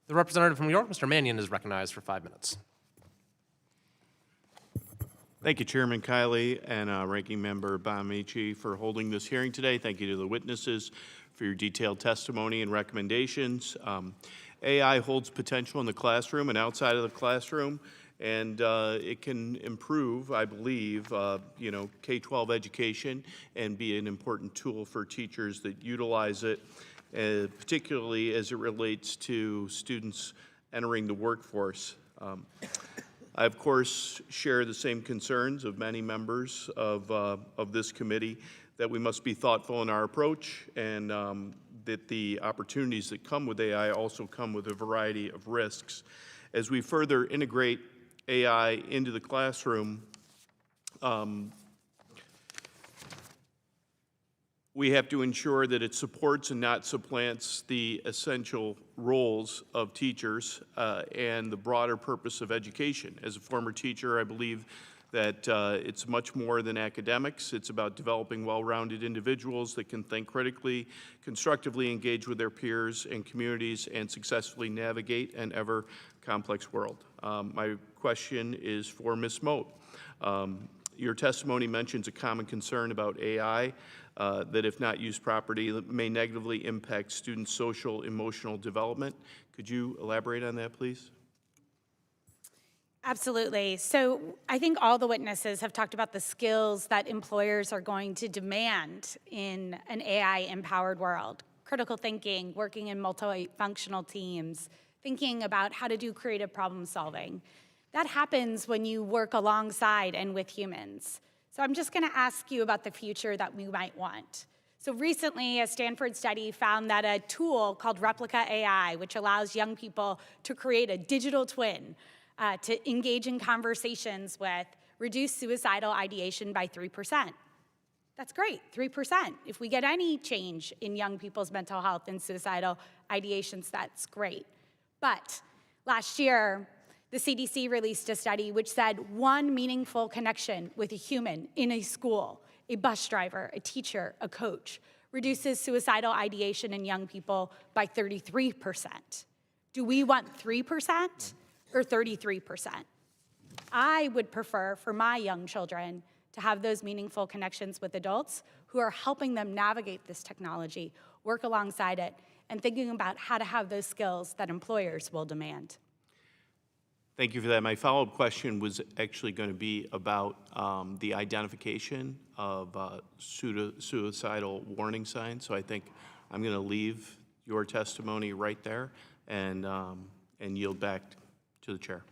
The representative from New York, Mr. Mannion, is recognized for 5 minutes. Thank you, Chairman Kiley and Ranking Member Bonamici for holding this hearing today. Thank you to the witnesses for your detailed testimony and recommendations. AI holds potential in the classroom and outside of the classroom, and it can improve, I believe, K-12 education and be an important tool for teachers that utilize it, particularly as it relates to students entering the workforce. I, of course, share the same concerns of many members of this committee that we must be thoughtful in our approach, and that the opportunities that come with AI also come with a variety of risks. As we further integrate AI into the classroom, we have to ensure that it supports and not supplants the essential roles of teachers and the broader purpose of education. As a former teacher, I believe that it's much more than academics. It's about developing well-rounded individuals that can think critically, constructively engage with their peers and communities, and successfully navigate an ever-complex world. My question is for Ms. Mote. Your testimony mentions a common concern about AI that, if not used properly, may negatively impact students' social, emotional development. Could you elaborate on that, please? Absolutely. So I think all the witnesses have talked about the skills that employers are going to demand in an AI-empowered world. Critical thinking, working in multifunctional teams, thinking about how to do creative problem solving. That happens when you work alongside and with humans. So I'm just going to ask you about the future that we might want. So recently, a Stanford study found that a tool called Replica AI, which allows young people to create a digital twin to engage in conversations with, reduced suicidal ideation by 3%. That's great, 3%. If we get any change in young people's mental health and suicidal ideations, that's great. But last year, the CDC released a study which said one meaningful connection with a human in a school, a bus driver, a teacher, a coach, reduces suicidal ideation in young people by 33%. Do we want 3% or 33%? I would prefer for my young children to have those meaningful connections with adults who are helping them navigate this technology, work alongside it, and thinking about how to have those skills that employers will demand. Thank you for that. My follow-up question was actually going to be about the identification of suicidal warning signs. So I think I'm going to leave your testimony right there and yield back to the chair.